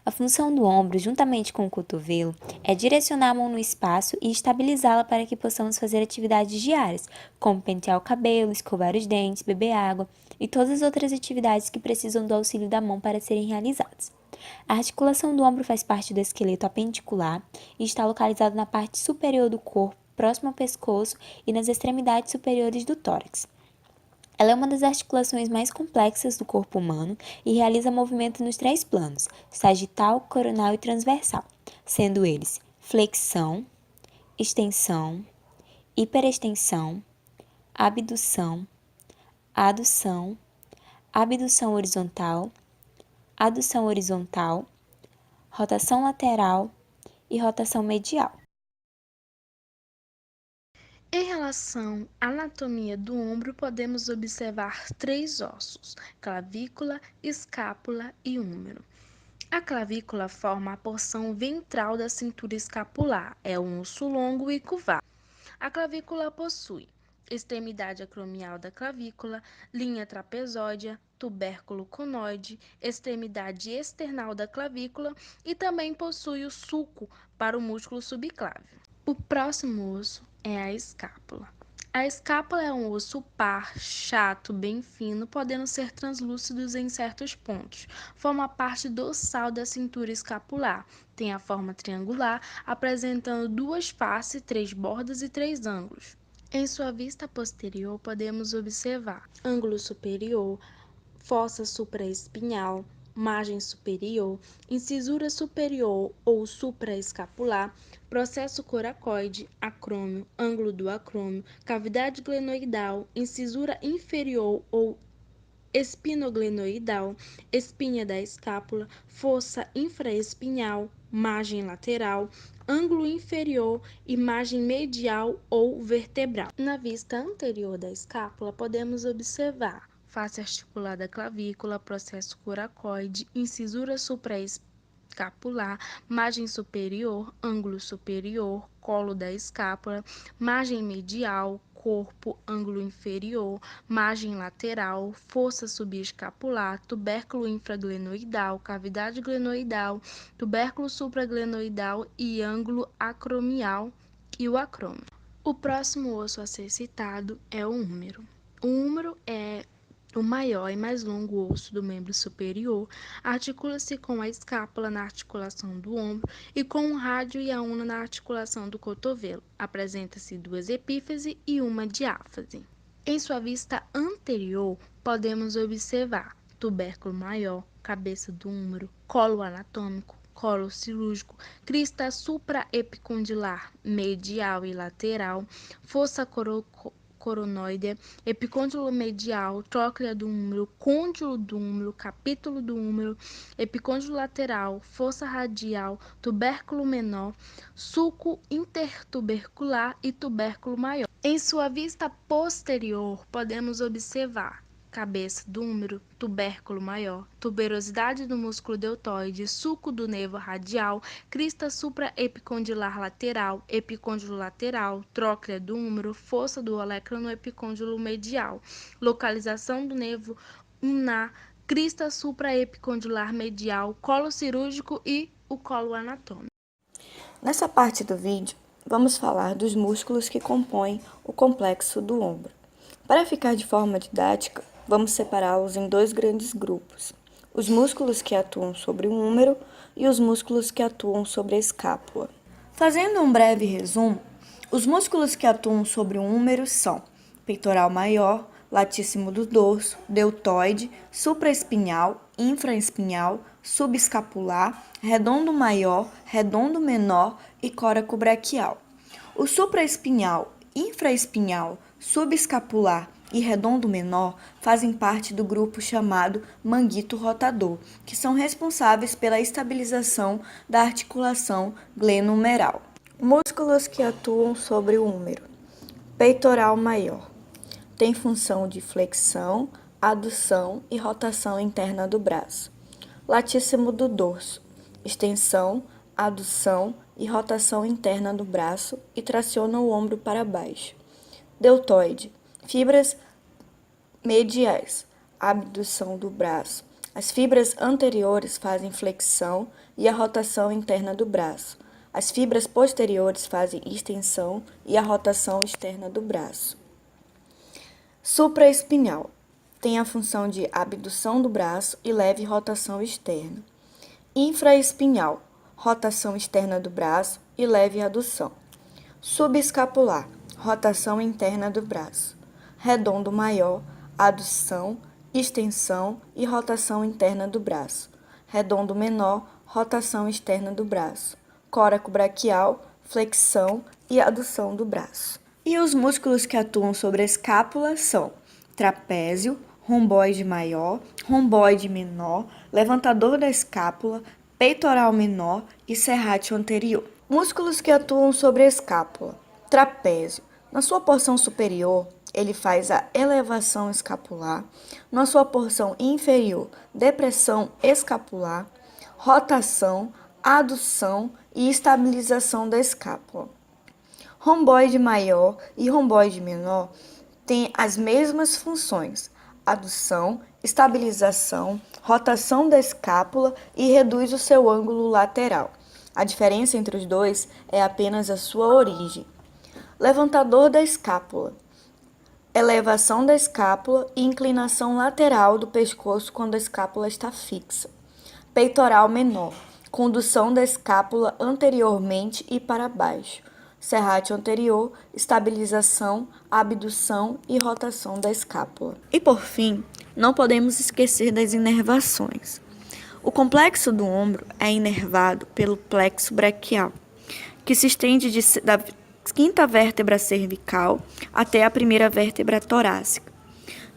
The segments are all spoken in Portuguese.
A função do ombro, juntamente com o cotovelo, é direcionar a mão no espaço e estabilizá-la para que possamos fazer atividades diárias, como pentear o cabelo, escovar os dentes, beber água e todas as outras atividades que precisam do auxílio da mão para serem realizadas. A articulação do ombro faz parte do esqueleto apendicular e está localizado na parte superior do corpo, próximo ao pescoço e nas extremidades superiores do tórax. Ela é uma das articulações mais complexas do corpo humano e realiza movimento nos três planos, sagital, coronal e transversal, sendo eles flexão, extensão, hiperextensão, abdução, adução, abdução horizontal, rotação lateral e rotação medial. Em relação à anatomia do ombro, podemos observar três ossos: clavícula, escápula e húmero. A clavícula forma a porção ventral da cintura escapular, é um osso longo e curvado. A clavícula possui extremidade acromial da clavícula, linha trapezóidea, tubérculo conoide, extremidade external da clavícula e também possui o sulco para o músculo subclávio. O próximo osso é a escápula. A escápula é um osso par, chato, bem fino, podendo ser translúcidos em certos pontos. Forma parte dorsal da cintura escapular. Tem a forma triangular, apresentando duas faces, três bordas e três ângulos. Em sua vista posterior, podemos observar ângulo superior, fossa supraespinhal, margem superior, incisura superior ou supraescapular, processo coracoide, acrômio, ângulo do acrômio, cavidade glenoidal, incisura inferior ou espinoglenoidal, espinha da escápula, fossa infraespinhal, margem lateral, ângulo inferior e margem medial ou vertebral. Na vista anterior da escápula, podemos observar face articular da clavícula, processo coracoide, incisura supraescapular, margem superior, ângulo superior, colo da escápula, margem medial, corpo, ângulo inferior, margem lateral, fossa subescapular, tubérculo infraglenoidal, cavidade glenoidal, tubérculo supraglenoidal e ângulo acromial e o acrômio. O próximo osso a ser citado é o húmero. O húmero é o maior e mais longo osso do membro superior, articula-se com a escápula na articulação do ombro e com o rádio e a una na articulação do cotovelo. Apresenta-se duas epífise e uma diáfase. Em sua vista anterior, podemos observar tubérculo maior, cabeça do húmero, colo anatômico, colo cirúrgico, crista supraepicondilar, medial e lateral, fossa coronoide, epicôndilo medial, tróclea do húmero, côndilo do húmero, capítulo do húmero, epicôndilo lateral, fossa radial, tubérculo menor, sulco intertubercular e tubérculo maior. Em sua vista posterior, podemos observar cabeça do húmero, tubérculo maior, tuberosidade do músculo deltoide, sulco do nervo radial, crista supraepicondilar lateral, epicôndilo lateral, tróclea do húmero, fossa do olecrano epicôndilo medial, localização do nervo ulnar, crista supraepicondilar medial, colo cirúrgico e o colo anatômico. Nessa parte do vídeo, vamos falar dos músculos que compõem o complexo do ombro. Para ficar de forma didática, vamos separá-los em dois grandes grupos: os músculos que atuam sobre o húmero e os músculos que atuam sobre a escápula. Fazendo um breve resumo, os músculos que atuam sobre o húmero são peitoral maior, latíssimo do dorso, deltoide, supraespinhal, infraespinhal, subescapular, redondo maior, redondo menor e coracobraquial. O supraespinhal, infraespinhal, subescapular e redondo menor fazem parte do grupo chamado manguito rotador, que são responsáveis pela estabilização da articulação glenohumeral. Músculos que atuam sobre o húmero. Peitoral maior. Tem função de flexão, adução e rotação interna do braço. Latíssimo do dorso. Extensão, adução e rotação interna do braço e traciona o ombro para baixo. Deltoide. Fibras mediais, abdução do braço, As fibras anteriores fazem flexão e a rotação interna do braço. As fibras posteriores fazem extensão e a rotação externa do braço. Supraespinhal. Tem a função de abdução do braço e leve rotação externa. Infraespinhal. Rotação externa do braço e leve adução. Subescapular. Rotação interna do braço. Redondo maior. Adução, extensão e rotação interna do braço. Redondo menor. Rotação externa do braço. Córaco braquial, flexão e adução do braço. E os músculos que atuam sobre a escápula são trapézio, romboide maior, romboide menor, levantador da escápula, peitoral menor e serrátil anterior. Músculos que atuam sobre a escápula. Trapézio. Na sua porção superior, ele faz a elevação escapular. Na sua porção inferior, depressão escapular, rotação, adução e estabilização da escápula. Romboide maior e romboide menor têm as mesmas funções: adução, estabilização, rotação da escápula e reduz o seu ângulo lateral. A diferença entre os dois é apenas a sua origem. Levantador da escápula. Elevação da escápula e inclinação lateral do pescoço quando a escápula está fixa. Peitoral menor. Condução da escápula anteriormente e para baixo. Serrátil anterior, estabilização, abdução e rotação da escápula. E por fim, não podemos esquecer das inervações. O complexo do ombro é inervado pelo plexo braquial, que se estende da quinta vértebra cervical até a primeira vértebra torácica.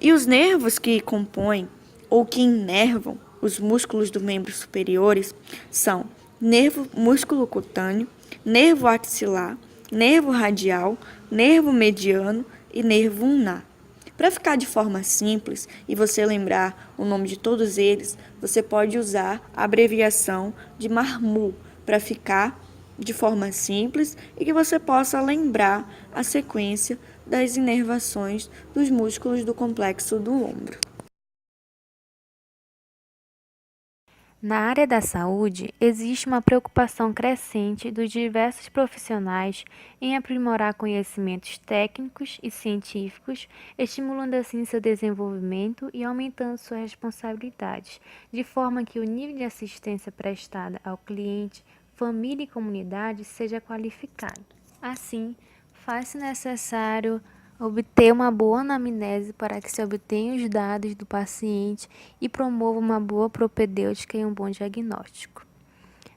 E os nervos que compõem ou que inervam os músculos dos membros superiores são nervo músculo cutâneo, nervo axilar, nervo radial, nervo mediano e nervo ulnar. Para ficar de forma simples e você lembrar o nome de todos eles, você pode usar a abreviação de MARMU para ficar de forma simples e que você possa lembrar a sequência das inervações dos músculos do complexo do ombro. Na área da saúde, existe uma preocupação crescente dos diversos profissionais em aprimorar conhecimentos técnicos e científicos, estimulando assim seu desenvolvimento e aumentando suas responsabilidades, de forma que o nível de assistência prestada ao cliente, família e comunidade seja qualificado. Assim, faz-se necessário obter uma boa anamnese para que se obtenha os dados do paciente e promova uma boa propedêutica e um bom diagnóstico.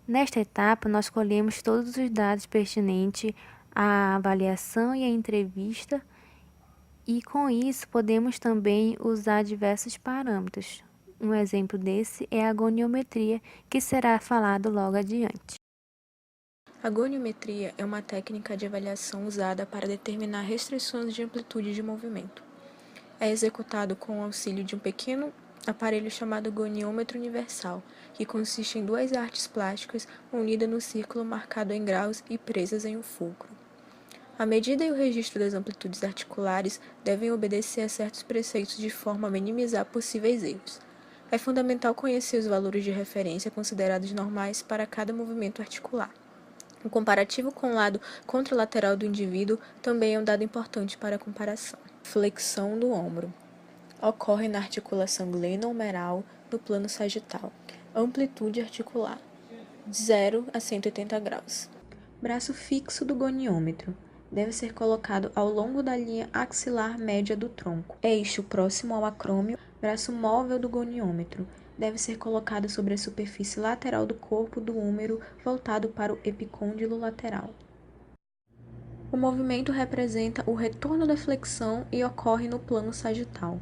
Nesta etapa, nós colhemos todos os dados pertinentes à avaliação e à entrevista e, com isso, podemos também usar diversos parâmetros. Um exemplo desse é a goniometria, que será falado logo adiante. A goniometria é uma técnica de avaliação usada para determinar restrições de amplitude de movimento. É executado com o auxílio de um pequeno aparelho chamado goniômetro universal, que consiste em duas artes plásticas unidas no círculo marcado em graus e presas em um fulcro. A medida e o registro das amplitudes articulares devem obedecer a certos preceitos de forma a minimizar possíveis erros. É fundamental conhecer os valores de referência considerados normais para cada movimento articular. O comparativo com o lado contralateral do indivíduo também é um dado importante para a comparação. Flexão do ombro. Ocorre na articulação glenohumeral do plano sagital. Amplitude articular, 0 a 180 graus. Braço fixo do goniômetro. Deve ser colocado ao longo da linha axilar média do tronco. Eixo próximo ao acrômio. Braço móvel do goniômetro. Deve ser colocado sobre a superfície lateral do corpo do húmero, voltado para o epicôndilo lateral. O movimento representa o retorno da flexão e ocorre no plano sagital.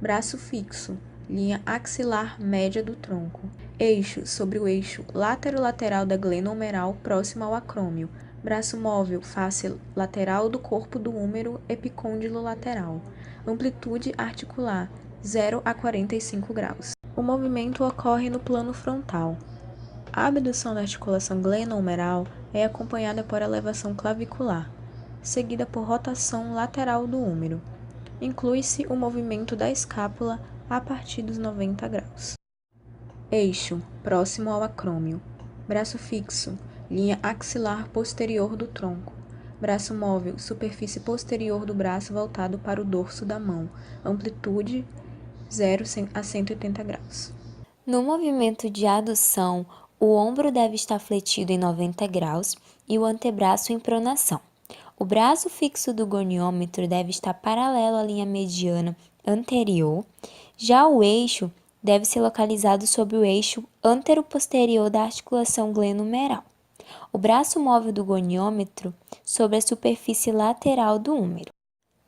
Braço fixo, linha axilar média do tronco. Eixo sobre o eixo látero-lateral da glenohumeral, próximo ao acrômio. Braço móvel, face lateral do corpo do húmero, epicôndilo lateral. Amplitude articular, 0 a 45 graus. O movimento ocorre no plano frontal. A abdução da articulação glenohumeral é acompanhada por elevação clavicular, seguida por rotação lateral do húmero. Inclui-se o movimento da escápula a partir dos 90 graus. Eixo, próximo ao acrômio. Braço fixo, linha axilar posterior do tronco. Braço móvel, superfície posterior do braço voltado para o dorso da mão. Amplitude 0 a 180 graus. No movimento de adução, o ombro deve estar fletido em 90 graus e o antebraço em pronação. O braço fixo do goniômetro deve estar paralelo à linha mediana anterior. Já o eixo deve ser localizado sobre o eixo antero-posterior da articulação glenohumeral. O braço móvel do goniômetro sobre a superfície lateral do húmero.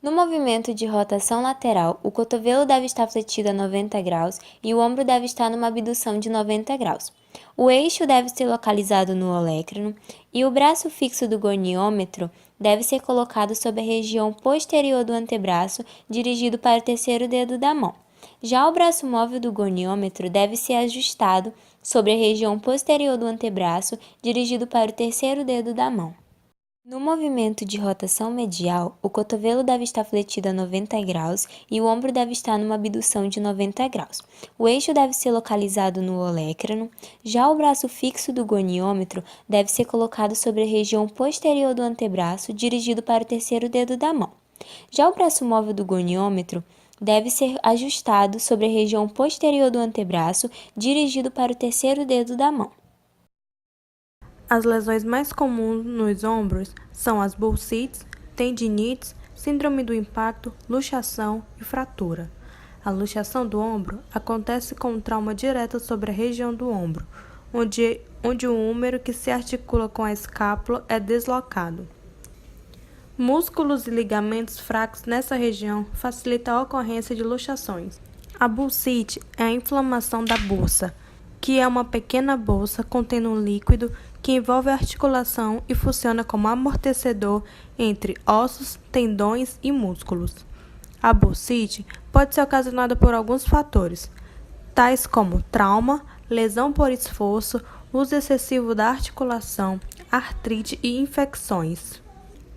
No movimento de rotação lateral, o cotovelo deve estar fletido a 90 graus e o ombro deve estar numa abdução de 90 graus. O eixo deve ser localizado no olecrano e o braço fixo do goniômetro deve ser colocado sobre a região posterior do antebraço, dirigido para o terceiro dedo da mão. Já o braço móvel do goniômetro deve ser ajustado sobre a região posterior do antebraço, dirigido para o terceiro dedo da mão. No movimento de rotação medial, o cotovelo deve estar fletido a 90 graus e o ombro deve estar numa abdução de 90 graus. O eixo deve ser localizado no olecrano. Já o braço fixo do goniômetro deve ser colocado sobre a região posterior do antebraço, dirigido para o terceiro dedo da mão. Já o braço móvel do goniômetro deve ser ajustado sobre a região posterior do antebraço, dirigido para o terceiro dedo da mão. As lesões mais comuns nos ombros são as bursites, tendinites, síndrome do impacto, luxação e fratura. A luxação do ombro acontece com um trauma direto sobre a região do ombro, onde o húmero que se articula com a escápula é deslocado. Músculos e ligamentos fracos nessa região facilitam a ocorrência de luxações. A bursite é a inflamação da bursa, que é uma pequena bolsa contendo um líquido que envolve a articulação e funciona como amortecedor entre ossos, tendões e músculos. A bursite pode ser ocasionada por alguns fatores, tais como trauma, lesão por esforço, uso excessivo da articulação, artrite e infecções.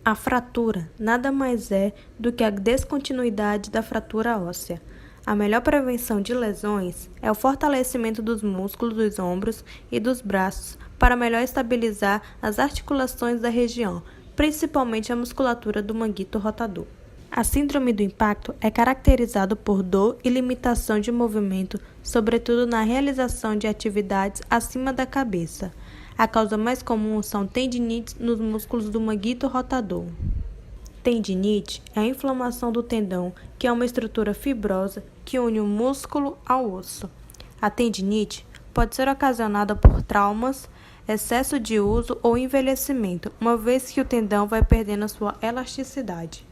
A fratura nada mais é do que a descontinuidade da fratura óssea. A melhor prevenção de lesões é o fortalecimento dos músculos dos ombros e dos braços para melhor estabilizar as articulações da região, principalmente a musculatura do manguito rotador. A síndrome do impacto é caracterizada por dor e limitação de movimento, sobretudo na realização de atividades acima da cabeça. A causa mais comum são tendinites nos músculos do manguito rotador. Tendinite é a inflamação do tendão, que é uma estrutura fibrosa que une o músculo ao osso. A tendinite pode ser ocasionada por traumas, excesso de uso ou envelhecimento, uma vez que o tendão vai perdendo a sua elasticidade.